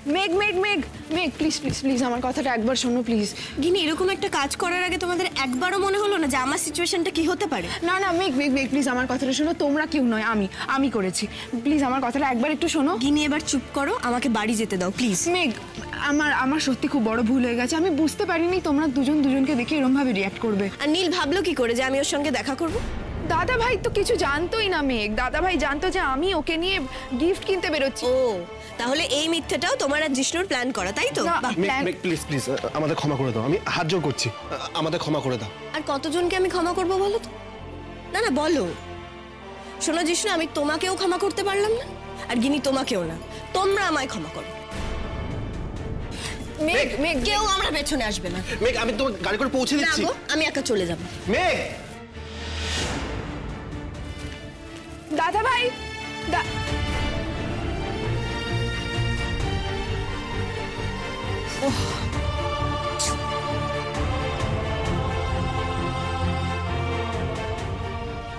মেঘ মেঘ মেঘ মেঘ প্লিজ প্লিজ প্লিজ আমার কথাটা একবার শোনো প্লিজ। গিনি, এরকম একটা কাজ করার আগে তোমাদের একবারও মনে হলো না যে আমার সিচুয়েশনটা কি হতে পারে? না না মেঘ মেঘ মেঘ প্লিজ আমার কথাটা শোনো, তোমরা কেউ নয়, আমি করেছি, প্লিজ আমার কথাটা একবার একটু শোনো। গিনি এবার চুপ করো, আমাকে বাড়ি যেতে দাও প্লিজ। মেঘ আমার সত্যি খুব বড় ভুল হয়ে গেছে, আমি বুঝতে পারিনি তোমরা দুজন দুজনকে দেখে এরকম ভাবে রিঅ্যাক্ট করবে। আর নীল ভাবলো কি করে যে আমি ওর সঙ্গে দেখা করব? দাদা ভাই তো কিছু জানতোই না মেঘ, দাদা ভাই জানতো যে আমি ওকে নিয়ে গিফট কিনতে বেরোচ্ছি। ও তাহলে এই মিথ্যাটাও তোমার আর জিষ্ণুর প্ল্যান করা, তাই তো? মেঘ প্লিজ প্লিজ আমাদের ক্ষমা করে দাও, আমি হাত জোড় করছি, আমাদের ক্ষমা করে দাও। আর কতজনকে আমি ক্ষমা করব বলো তো? না না বলো। শোনো জিষ্ণু, আমি তোমাকেও ক্ষমা করতে পারলাম না, আর গিনি তোমাকেও না, তোমরা আমায় ক্ষমা করো। মেঘ মেঘ কেউ আমরা পেছনে আসবে না। মেঘ আমি তোমার গাড়ি করে পৌঁছে দিচ্ছি। আমি একা চলে যাব। মেঘ দাদা ভাই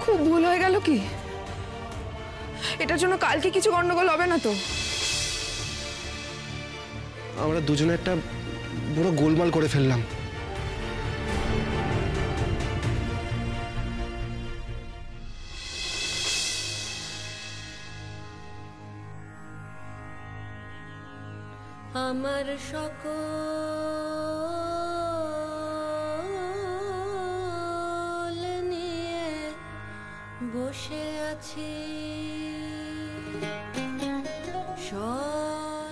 খুব ভুল হয়ে গেল কি? এটার জন্য কালকে কিছু গন্ডগোল হবে না তো? আমরা দুজনে একটা বড় গোলমাল করে ফেললাম। আমার সকল নিয়ে বসে আছি,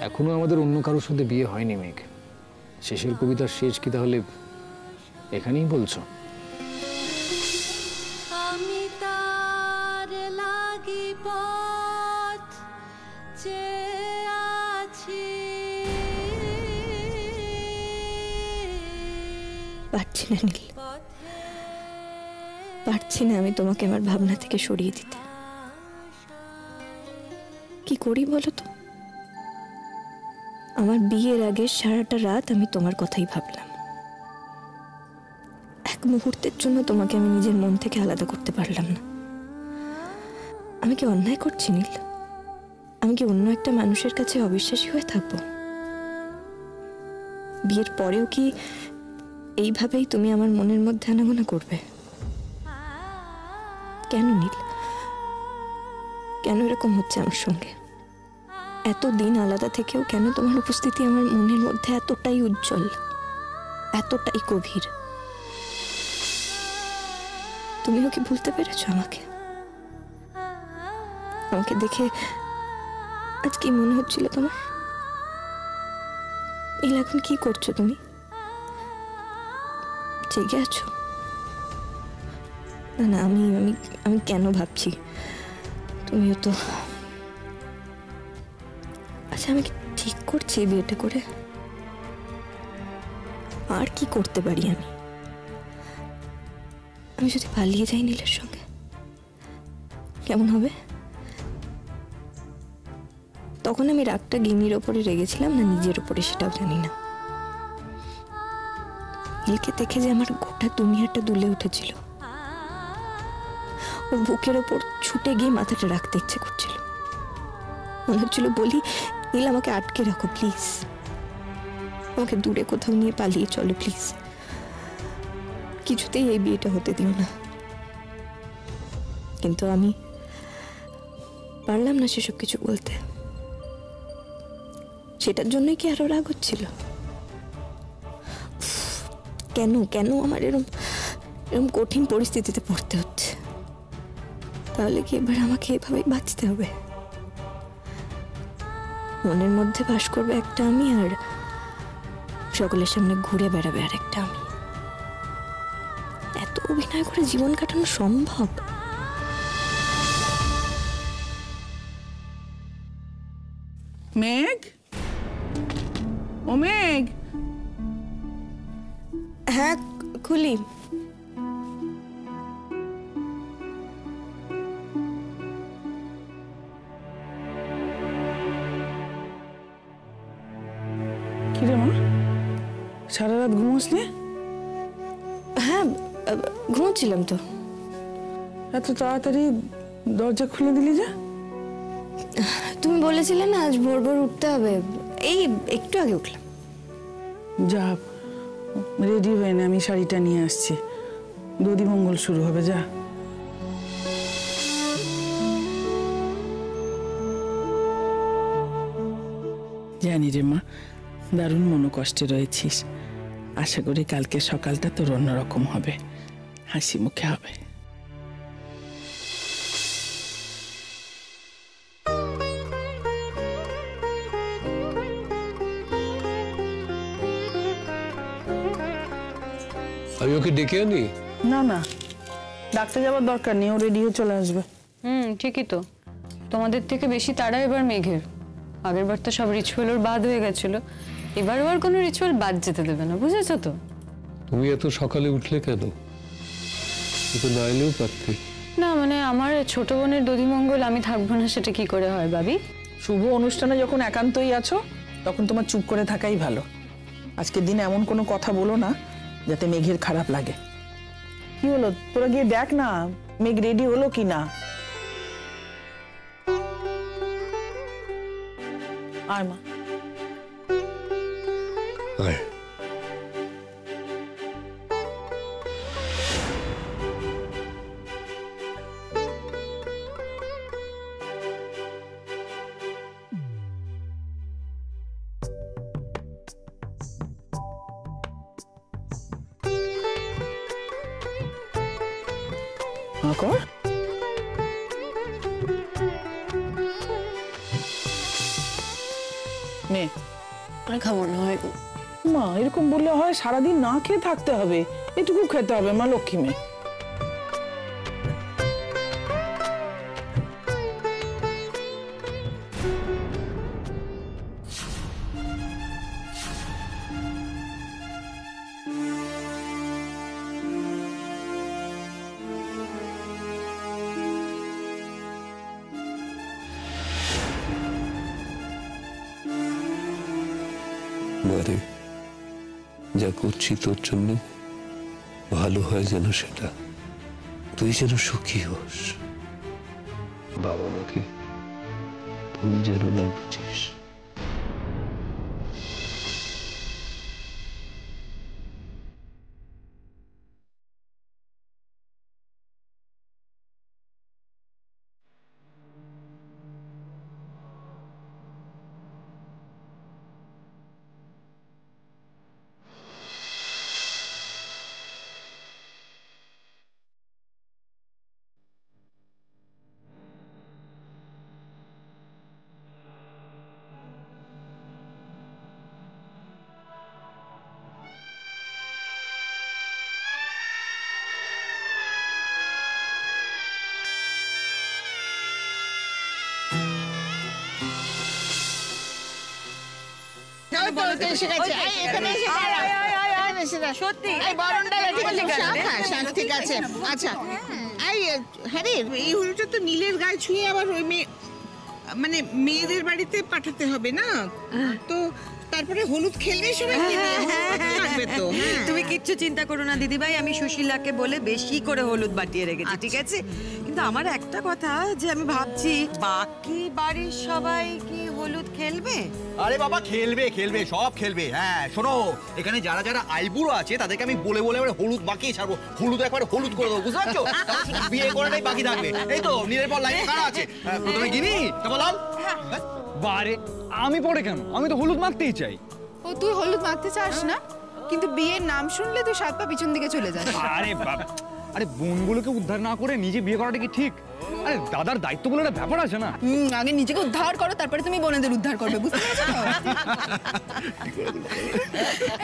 এখনো আমাদের অন্য কারোর সাথে বিয়ে হয়নি মেঘ। শেষের কবিতার শেষ কি তাহলে এখানেই বলছো? আমি তার লাগি পথ চেয়ে আছি, পারছি না নীল, পারছি না আমি তোমাকে আমার ভাবনা থেকে সরিয়ে দিতে। কি করি বলো তো? আমার বিয়ের আগে সারাটা রাত আমি তোমার কথাই ভাবলাম। এক মুহূর্তের জন্য তোমাকে আমি নিজের মন থেকে আলাদা করতে পারলাম না। আমি কি অন্যায় করছি নীল? আমি কি অন্য একটা মানুষের কাছে অবিশ্বাসী হয়ে থাকবো? বিয়ের পরেও কি এইভাবেই তুমি আমার মনের মধ্যে আনাগোনা করবে? কেন নীল, কেন এরকম হচ্ছে আমার সঙ্গে? এতদিন আলাদা থেকেও কেন তোমার উপস্থিতি আমার মনের মধ্যে এতটাই উজ্জ্বল, এতটাই গভীর? তুমিও কি ভুলতে পেরেছো আমাকে? আমাকে দেখে আজ কি মনে হচ্ছিল তোমার? নীল, এখন কি করছো তুমি? জেগে আছো? না না, আমি আমি আমি কেন ভাবছি তুমিও তো। আচ্ছা, আমি কি ঠিক করছি বিয়েটা করে? আর কি করতে পারি আমি? আমি যদি পালিয়ে যাই নীলের সঙ্গে কেমন হবে? তখন আমি রাগটা গিনির ওপরে রেগেছিলাম না নিজের ওপরে সেটাও জানি না। নীলকে দেখে যে আমার গোটা দুনিয়াটা দুলে উঠেছিল, ওর বুকের ওপর ছুটে গিয়ে মাথাটা রাখতে ইচ্ছে করছিল। মনে হচ্ছিল বলি, নীল আমাকে আটকে রাখো প্লিজ, আমাকে দূরে কোথাও নিয়ে পালিয়ে চলো প্লিজ, কিছুতেই এই বিয়েটা হতে দিও না। কিন্তু আমি পারলাম না সেসব কিছু বলতে। সেটার জন্যই কি আরো রাগ হচ্ছিল? কেন কেন আমার এরকম কঠিন পরিস্থিতিতে পড়তে হচ্ছে? তাহলে কি এবার আমাকে এভাবেই বাঁচতে হবে? মনের মধ্যে বাস করবে একটা আমি, আর সকলের সামনে ঘুরে বেড়াবে আর একটা আমি। এত অভিনয় করে জীবন কাটানো সম্ভব? মেঘ, ও মেঘ। হ্যাঁ খুলি। কিরে মা, সারা রাত ঘুমোসনি? হ্যাঁ ঘুমোচ্ছিলাম তো। এত তাড়াতাড়ি দরজা খুলে দিলি যে? তুমি বলেছিলে না আজ ভোর ভোর উঠতে হবে, এই একটু আগে উঠলাম। যা রেডি হয়ে না, আমি শাড়িটা নিয়ে আসছি, দধিমঙ্গল শুরু হবে। যা। জানি রে মা, দারুণ মনোকষ্টে রয়েছিস। আশা করি কালকে সকালটা তোর অন্যরকম হবে, হাসি মুখে হবে। আমি ওকে ডেকে আনি? না না, ডাক্তার যাওয়ার দরকার নেই, ও রেডি হয়ে চলে আসবে। ঠিকই তো, তোমাদের থেকে বেশি তারা এবার মেঘের। আগের বার তো সব রিচুয়াল ওর বাদ হয়ে গেছিল, এবারও আর কোনো রিচুয়াল বাদ যেতে দেবে না, বুঝেছো তো? তুমি এত সকালে উঠলে কেন? তো না এলেও পারতে। না মানে আমার ছোট বোনের দধিমঙ্গল আমি থাকবো না সেটা কি করে হয় ভাবি? শুভ অনুষ্ঠানে যখন একান্তই আছো তখন তোমার চুপ করে থাকাই ভালো। আজকের দিনে এমন কোনো কথা বলো না যাতে মেঘের খারাপ লাগে। কি হলো, তোরা গিয়ে দেখ না মেঘ রেডি হলো কি না। আয় মা। আয়। কর। নে। আর খাবো না হয় মা, এরকম বললে হয়? সারাদিন না খেয়ে থাকতে হবে, এটুকু খেতে হবে মা লক্ষ্মী মেয়ে। মারে, যা করছি তোর জন্য ভালো হয় যেন, সেটা তুই যেন সুখী হোস। বাবা মাকে তুই যেন না বুঝিস। ঠিক আছে। আচ্ছা হ্যাঁ, এই হলুদটা তো নীলের গায়ে ছুঁয়ে আবার ওই মানে মেয়েদের বাড়িতে পাঠাতে হবে না তো, তারপরে হলুদ খেলবে সবাই। তুমি কিচ্ছু চিন্তা করো না দিদিভাই, আমি সুশীলাকে বলে বেশি করে হলুদ বাটিয়ে রেখেছি, ঠিক আছে? কিন্তু আমার একটা কথা, যে আমি ভাবছি বাকি বাড়ির সবাই কি হলুদ খেলবে? আরে বাবা, খেলবে খেলবে, সব খেলবে। হ্যাঁ শোনো, এখানে যারা যারা আইবুড়ো আছে তাদেরকে আমি বলে বলে এবার হলুদ বাকিয়ে ছাড়বো, হলুদ একবার হলুদ করে দেবো, বুঝতে পারছো? বিয়ে করাটাই বাকি থাকবে। এই তো নীলের পর লাইনে কারা আছে, প্রথমে গিনি, তারপর লাল। বারে আমি পরে কেন? আমি তো হলুদ মাখতেই চাই। ও তুই হলুদ মাখতে চাস না, কিন্তু বিয়ের নাম শুনলে তুই 7 পা পিছন দিকে চলে যাস। আরে বাবা, আরে বোনগুলোকে উদ্ধার না করে নিজে বিয়ে করাটা কি ঠিক? আরে দাদার দায়িত্ব বলে একটা ব্যাপার আছে না। আগে নিজেকে উদ্ধার করো, তারপরে তুমি বোনেদের উদ্ধার করবে, বুঝতে পেরেছো?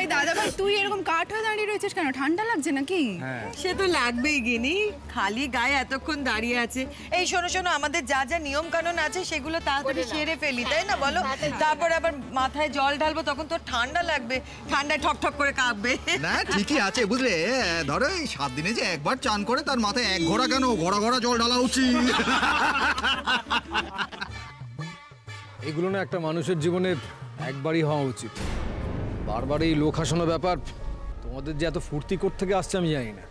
এই দাদা ভাই, তুই এরকম কাঠ হয়ে দাঁড়িয়ে রয়েছিস কেন? ঠান্ডা লাগছে নাকি? সে তো লাগবেই গিনি, খালি গায়ে এতক্ষণ দাঁড়িয়ে আছে। এই শোনো শোনো, আমাদের যা যা নিয়ম কানুন আছে সেগুলো তাড়াতাড়ি সেরে ফেলি, তাই না বলো? তারপরে আবার মাথায় জল ঢালবো, তখন তো ঠান্ডা লাগবে, ঠান্ডায় ঠক ঠক করে কাঁপবে। না ঠিকই আছে, বুঝলে? ধরো এই 7 দিনে যে একবার চান করে তার মাথায় 1 ঘোড়া কেন, ঘোড়া ঘোড়া জল ঢালা উচিত। এগুলো না একটা মানুষের জীবনে একবারই হওয়া উচিত। বারবার এই লোক হাসানো ব্যাপার তোমাদের যে এত ফুর্তি করতে থেকে আসছে আমি জানি না।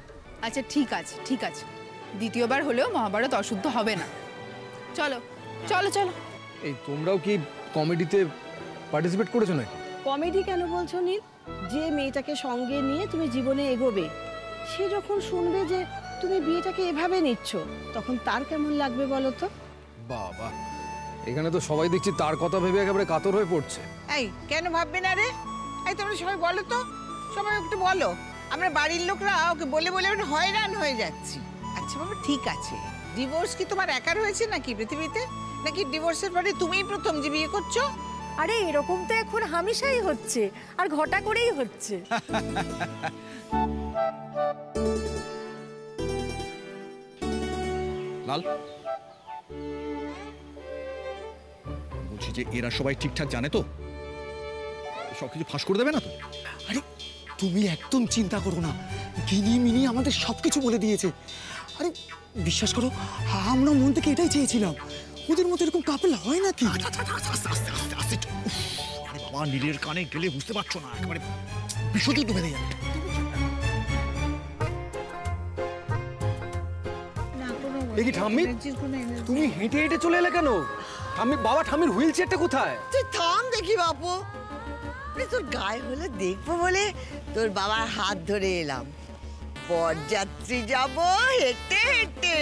আচ্ছা ঠিক আছে ঠিক আছে, দ্বিতীয়বার হলেও মহাভারত অশুদ্ধ হবে না। চলো চলো চলো। এই তোমরাও কি কমেডিতে পার্টিসিপেট করেছো নাকি? কমেডি কেন বলছো নীল? যে মেয়েটাকে সঙ্গে নিয়ে তুমি জীবনে এগোবে, সে যখন শুনবে যে তুমি বিয়েটাকে এভাবে নিচ্ছ, তখন তার কেমন লাগবে বলো তো? বাবা, এখানে তো সবাই দেখছি তার কথা ভেবে একেবারে কাতর হয়ে পড়ছে। এই কেন ভাববে না রে? এই তোমরা সবাই বলো তো, সবাই একটু বলো। আমরা বাড়ির লোকরা ওকে বলে বলে হয়রান হয়ে যাচ্ছি। আচ্ছা বাবা ঠিক আছে, ডিভোর্স কি তোমার একার হয়েছে নাকি পৃথিবীতে? নাকি ডিভোর্সের পরে তুমিই প্রথম যে বিয়ে করছো? আরে এরকম তো এখন হামেশাই হচ্ছে, আর ঘটা করেই হচ্ছে। লাল, বলছি যে এরা সবাই ঠিকঠাক জানে তো? সবকিছু ফাঁস করে দেবে না তো? আরে তুমি একদম চিন্তা করো না, গিনি মিনি আমাদের সবকিছু বলে দিয়েছে। আরে বিশ্বাস করো, আমরা মন থেকে এটাই চেয়েছিলাম, ওদের মতো এরকম কাপল হয় নাকি? আরে বাবা, নীলের কানে গেলে বুঝতে পারছো না, একেবারে বিশুদ্ধ ডুবে যাবে। দেখি ঠাম্মি, তুমি হেঁটে হেঁটে চলে এলে কেন? ঠাম্মি, বাবা ঠাম্মির হুইল চেয়ারটা কোথায়? তুই থাম দেখি বাপু, তোর গায়ে হলে দেখবো বলে তোর বাবার হাত ধরে এলাম। বরযাত্রী যাব হেঁটে হেঁটে,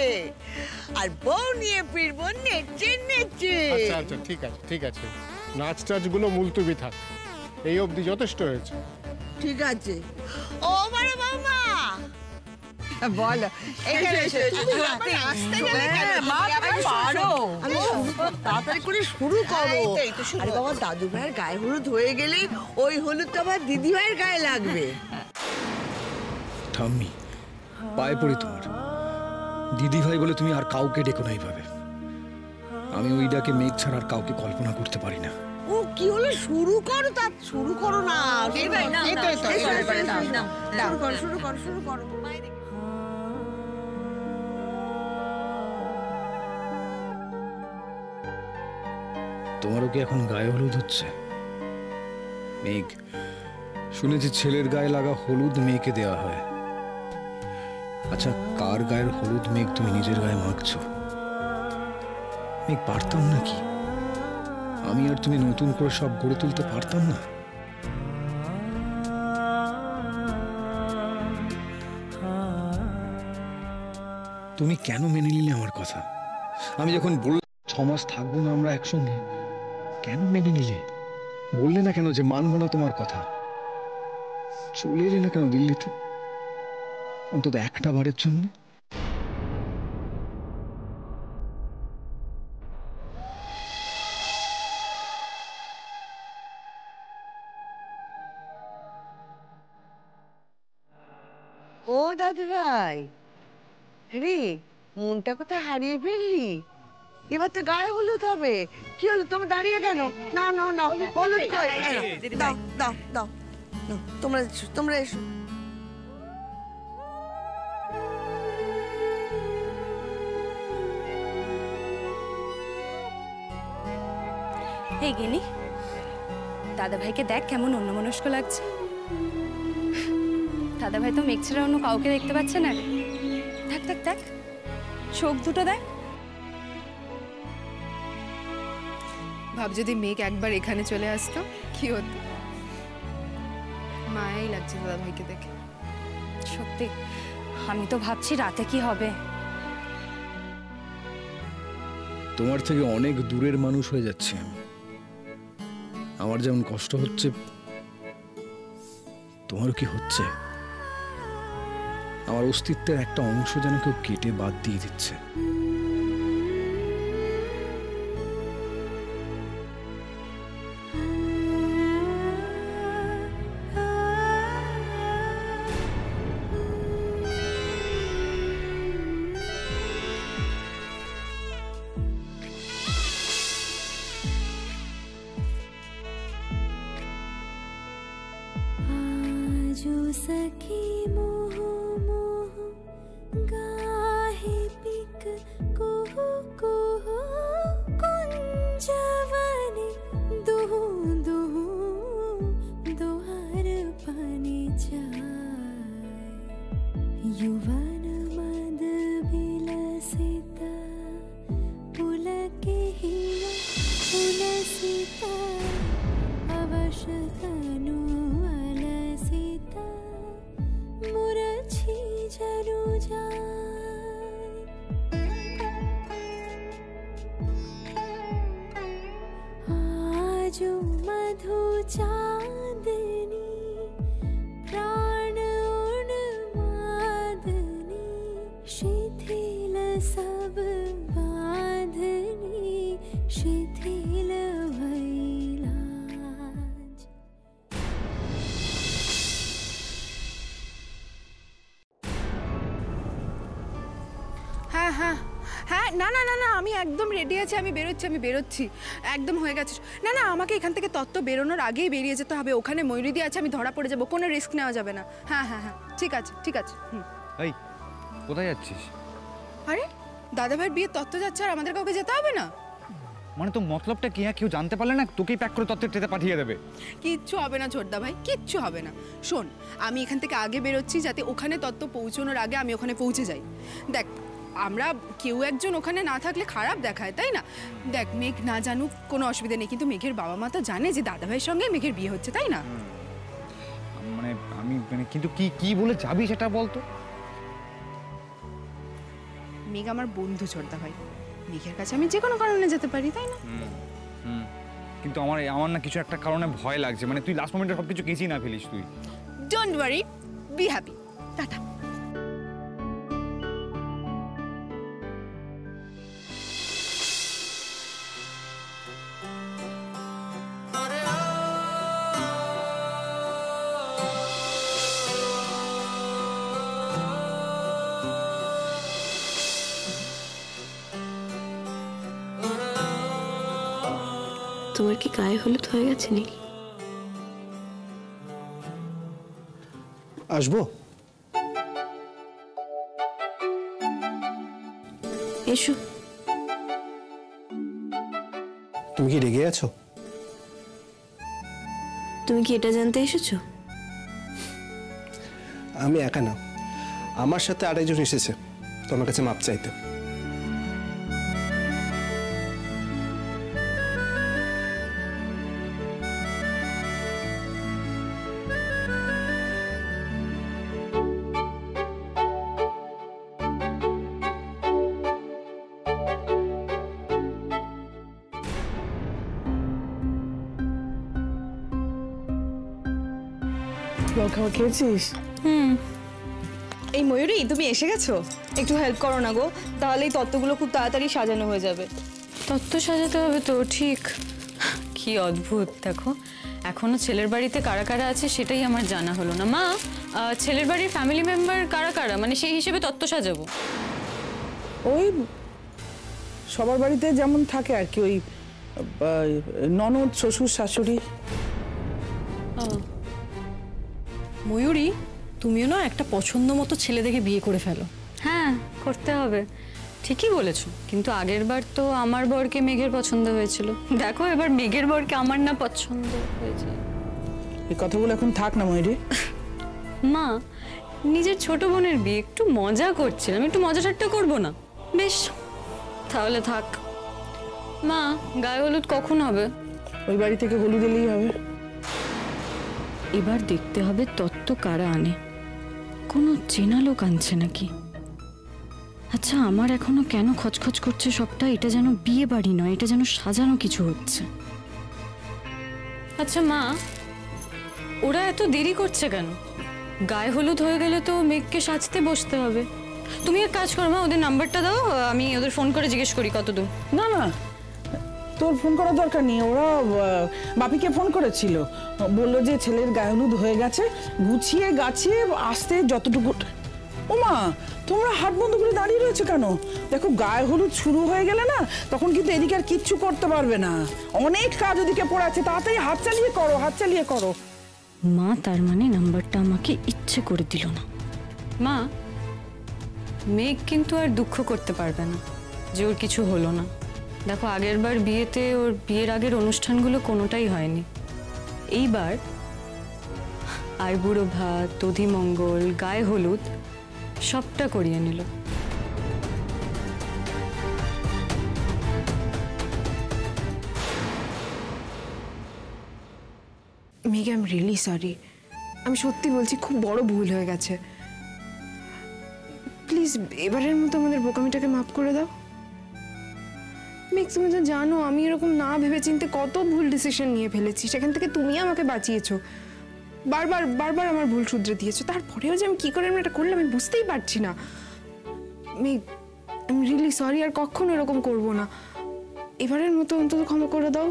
আর বউ নিয়ে ফিরবো নেচে নেচে। আচ্ছা আচ্ছা ঠিক আছে ঠিক আছে, নাচ টাচগুলো মুলতুবি থাক, এই অবধি যথেষ্ট হয়েছে। ঠিক আছে। ও বড় বৌমা বলো, এখানে এসো। আসতে গেলে কেন? তাড়াতাড়ি করে শুরু করো। আরে বাবা, দাদু ভাইয়ের গায়ে হলুদ হয়ে গেলেই ওই হলুদ তো আবার দিদি ভাইয়ের গায়ে লাগবে। ঠাম্মি, পায়ে পড়ি তোমার। দিদি ভাই বলে তুমি আর কাউকে ডেকো না এইভাবে। আমি ওই ডাকে মেঘ ছাড়া আর কাউকে কল্পনা করতে পারি না। ও কি হলো, শুরু করো। তা শুরু করো না। শুরু করো শুরু করো। তোমারও কি এখন গায়ে হলুদ হচ্ছে? মেঘ, শুনেছি ছেলের গায়ে লাগা হলুদ মেয়েকে দেওয়া হয়। আচ্ছা, কার গায়ের হলুদ মেঘ তুমি নিজের গায়ে মাখছো? মেঘ, পারতাম নাকি আমি আর তুমি নতুন করে সব গড়ে তুলতে পারতাম না? তুমি কেন মেনে নিলে আমার কথা? আমি যখন বললাম 6 মাস থাকবো না আমরা একসঙ্গে, কেন মেনে নিলে? বললে না কেন যে মানবো না তোমার কথা? চলে এলে না কেন দিল্লিতে, অন্তত একটা বারের জন্য? ও দাদু ভাই রে, মনটা কোথায় হারিয়ে ফেললি? এবার তো গায়ে হলুদ হবে। কি হলো, তুমি দাঁড়িয়ে কেন? না না না, হলুদ কই? দাও দাও দাও, তোমরা এসো, তোমরা এসো। এই গিনি, দাদা ভাইকে দেখ কেমন অন্যমনস্ক লাগছে। দাদা ভাই তো মেঘ ছাড়া অন্য কাউকে দেখতে পাচ্ছে না রে। দেখ দেখ দেখ, চোখ দুটো দেখ। ভাব যদি মেঘ একবার এখানে চলে আসতো কি হতো। মায়াই লাগছে দাদা ভাইকে দেখে। সত্যি, আমি তো ভাবছি রাতে কি হবে। তোমার থেকে অনেক দূরের মানুষ হয়ে যাচ্ছে আমি। আমার যেমন কষ্ট হচ্ছে, তোমারও কি হচ্ছে? আমার অস্তিত্বের একটা অংশ যেন কেউ কেটে বাদ দিয়ে দিচ্ছে। सखी मोह मोह गाहे पिक कुहु कुहु कुंजवने दुहु दुहु दोहर पानी जाए युवन मद विलसिता पुलके हिया उलसिता শতানু আলসিতা মুরছি জরু যায় आजो मधु चांदनी प्राण उन्मादनी शिथिल सब बांधनी शिथिल भैलाज। হ্যাঁ হ্যাঁ হ্যাঁ, না না না না, আমি একদম রেডি আছি, আমি বেরোচ্ছি একদম হয়ে গেছে। না না, আমাকে এখান থেকে তত্ত্ব বেরোনোর আগেই বেরিয়ে যেতে হবে। ওখানে ময়ূরীদি আছে, আমি ধরা পড়ে যাবো, কোনো রিস্ক নেওয়া যাবে না। হ্যাঁ হ্যাঁ হ্যাঁ, ঠিক আছে ঠিক আছে। এই কোথায় যাচ্ছিস? আরে দাদা ভাইয়ের বিয়ে তত্ত্ব যাচ্ছে আর আমাদের কাউকে যেতে হবে না? মানে তো মতলবটা কি? হ্যাঁ, কেউ জানতে পারলে না তোকেই প্যাক করে তত্ত্বের ট্রেতে পাঠিয়ে দেবে। কিচ্ছু হবে না ছোটদা ভাই, কিচ্ছু হবে না। শোন, আমি এখান থেকে আগে বেরোচ্ছি যাতে ওখানে তত্ত্ব পৌঁছানোর আগে আমি ওখানে পৌঁছে যাই। দেখ, আমরা কেউ একজন ওখানে না থাকলে খারাপ দেখায়, তাই না? দেখ, মেঘ না জানুক কোনো অসুবিধা নেই, কিন্তু মেঘের বাবা মা তো জানে যে দাদা ভাইয়ের সঙ্গে মেঘের বিয়ে হচ্ছে, তাই না? মানে আমি কিন্তু কি কি বলে যাবি সেটা বলতো। মেঘ আমার বন্ধু ছোটদা ভাই, মেঘের কাছে আমি যে কোনো কারণে যেতে পারি, তাই না? কিন্তু আমার না কিছু একটা কারণে ভয় লাগছে। মানে তুই লাস্ট মোমেন্টে সবকিছু কেচি না ফেলিস তুই। Don't worry, be happy, tata. তোমার কি গায়ে হলুদ হয়ে গেছে নীল? আসবো? এসো। তুমি কি রেগে আছো? তুমি কি এটা জানতে এসেছো? আমি একা না, আমার সাথে আরেকজন এসেছে তোমার কাছে মাপ চাইতে। খাওয়া খেয়েছিস? এই ময়ূরী, তুমি এসে গেছো? একটু হেল্প করো না গো, তাহলে এই তত্ত্বগুলো খুব তাড়াতাড়ি সাজানো হয়ে যাবে। তত্ত্ব সাজাতে হবে তো? ঠিক, কি অদ্ভুত। দেখো, এখনো ছেলের বাড়িতে কারা কারা আছে সেটাই আমার জানা হলো না। মা, ছেলের বাড়ির ফ্যামিলি মেম্বার কারা কারা, মানে সেই হিসেবে তত্ত্ব সাজাবো। ওই সবার বাড়িতে যেমন থাকে আর কি, ওই ননদ, শ্বশুর, শাশুড়ি। ময়ূরী, তুমিও না একটা পছন্দ মতো ছেলে দেখে বিয়ে করে ফেলো। হ্যাঁ, করতে হবে, ঠিকই বলেছো। কিন্তু আগের বার তো আমার বরকে মেঘের পছন্দ হয়েছিল, দেখো এবার মেঘের বরকে আমার না পছন্দ হয়েছে। এই কথাগুলো এখন থাক না ময়ূরী। মা, নিজের ছোট বোনের বিয়ে, একটু মজা করছিলাম, একটু মজা ঠাট্টা করবো না? বেশ, তাহলে থাক। মা, গায়ে হলুদ কখন হবে? ওই বাড়ি থেকে হলুদ এলেই হবে। এবার দেখতে হবে তত্ত্ব কারা আনে, কোনো চেনা লোক আনছে নাকি। আচ্ছা, আমার এখনো কেন খচখচ করছে সবটা? এটা যেন বিয়ে বাড়ি নয়, এটা যেন সাজানো কিছু হচ্ছে। আচ্ছা মা, ওরা এত দেরি করছে কেন? গায়ে হলুদ হয়ে গেলে তো মেঘকে সাজতে বসতে হবে। তুমি এক কাজ করো মা, ওদের নাম্বারটা দাও, আমি ওদের ফোন করে জিজ্ঞেস করি কত দূর। না না, তোর ফোন করার দরকার নেই। ওরা বাপিকে ফোন করেছিল, বললো যে ছেলের গায়ে হলুদ হয়ে গেছে, গুছিয়ে গাছিয়ে আসতে যতটুকু। ওমা, তোমরা হাত বন্ধ করে দাঁড়িয়ে রয়েছে কেন? দেখো, গায়ে হলুদ শুরু হয়ে গেলে না, তখন কিন্তু এদিকে আর কিচ্ছু করতে পারবে না। অনেক কাজ ওদিকে পড়ে আছে, তাড়াতাড়ি হাত চালিয়ে করো, হাত চালিয়ে করো। মা তার মানে নাম্বারটা আমাকে ইচ্ছে করে দিল না। মা, মেঘ কিন্তু আর দুঃখ করতে পারবে না যে ওর কিছু হলো না। দেখো, আগের বার বিয়েতে ওর বিয়ের আগের অনুষ্ঠানগুলো কোনোটাই হয়নি। এইবার আইবুড়ো ভাত, দধিমঙ্গল, গায়ে হলুদ সবটা করিয়ে নিল। মেঘ, আই এম রিয়েলি সরি। আমি সত্যি বলছি, খুব বড় ভুল হয়ে গেছে। প্লিজ এবারের মতো আমাদের বোকামিটাকে মাফ করে দাও। মেঘ, তুমি তো জানো আমি এরকম না ভেবেচিন্তে কত ভুল ডিসিশন নিয়ে ফেলেছি। সেখান থেকে তুমি আমাকে বাঁচিয়েছো, বারবার বারবার আমার ভুল শুধরে দিয়েছো। তারপরেও যে আমি কি করে এটা করলাম আমি বুঝতেই পারছি না। মেঘ, আই এম রিয়েলি সরি, আর কখনো এরকম করবো না। এবারের মতো অন্তত ক্ষমা করে দাও।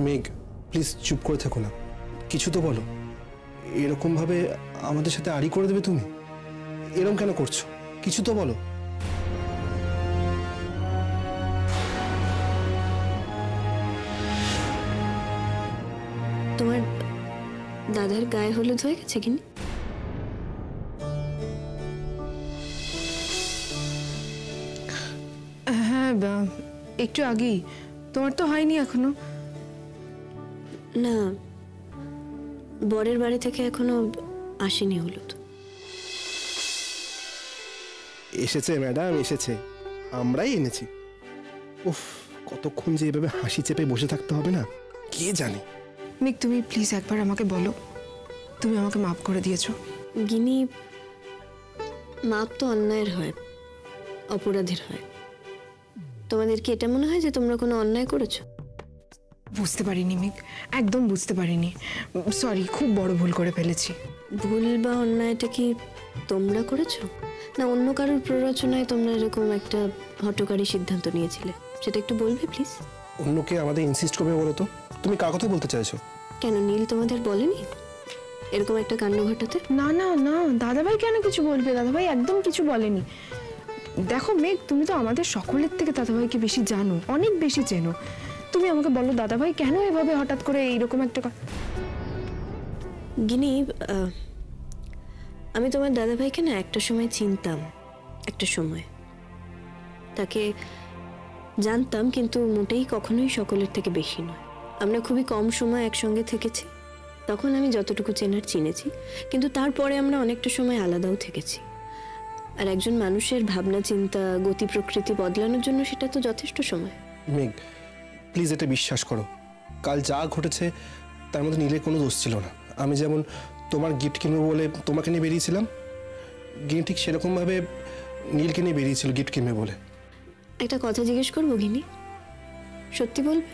মেঘ, প্লিজ চুপ করে থেকো না, কিছু তো বলো। এরকম ভাবে আমাদের সাথে আড়ি করে দেবে তুমি? এরকম কেন করছো? কিছু তো বলো। তোমার দাদার গায়ে হলুদ হয়ে গেছে কিনা? হ্যাঁ, একটু আগেই। তোমার তো হয়নি এখনো? না, বরের বাড়ি থেকে এখনো আসেনি হলুদ। এসেছে ম্যাডাম, এসেছে, আমরাই এনেছি। উফ, কতক্ষণ যে এভাবে হাসি চেপে বসে থাকতে হবে না কে জানে। মেঘ, তুমি প্লিজ একবার আমাকে বলো তুমি আমাকে মাফ করে দিয়েছো। গিনি, মাপ তো অন্যায়ের হয়, অপরাধের হয়। তোমাদের কি এটা মনে হয় যে তোমরা কোনো অন্যায় করেছো? বুঝতে পারিনি মেঘ, একদম বুঝতে পারিনি। সরি, খুব বড় ভুল করে ফেলেছি। ভুল বা অন্যায়টা কি তোমরা করেছো, না অন্য কারোর প্ররোচনায় তোমরা এরকম একটা হঠকারী সিদ্ধান্ত নিয়েছিলে? সেটা একটু বলবে প্লিজ। অন্যকে আমাদের ইনসিস্ট করবে বলো তো? তুমি কার কথা বলতে চাইছো? কেন, নীল তোমাদের বলেনি এরকম একটা কাণ্ড ঘটাতে? না না না, দাদাভাই কেন কিছু বলবে? দাদাভাই একদম কিছু বলেনি। দেখো মেঘ, তুমি তো আমাদের সকলের থেকে দাদাভাইকে বেশি জানো, অনেক বেশি চেনো। তুমি আমাকে বলো দাদাভাই কেন এভাবে হঠাৎ করে এইরকম একটা গিনি, আমি তোমার দাদাভাইকে না একটা সময় চিনতাম, একটা সময় তাকে জানতাম, কিন্তু মোটেই কখনোই সকলের থেকে বেশি নয়। আমরা খুবই কম সময় একসঙ্গে থেকেছি, তখন আমি যতটুকু চেনার চিনেছি, কিন্তু তারপরে আমরা অনেকটা সময় আলাদাও থেকেছি। আর একজন মানুষের ভাবনা চিন্তা গতি প্রকৃতি বদলানোর জন্য সেটা তো যথেষ্ট সময়। মেঘ, প্লিজ এটা বিশ্বাস করো, কাল যা ঘটেছে তার মধ্যে নীলের কোনো দোষ ছিল না। আমি যেমন তোমার গিফট কিনবো বলে তোমাকে নিয়ে বেরিয়েছিলাম, গিনি ঠিক সেরকমভাবে নীলকে নিয়ে বেরিয়েছিল গিফট কিনবে বলে। একটা কথা জিজ্ঞেস করবো গিনি, সত্যি বলবে?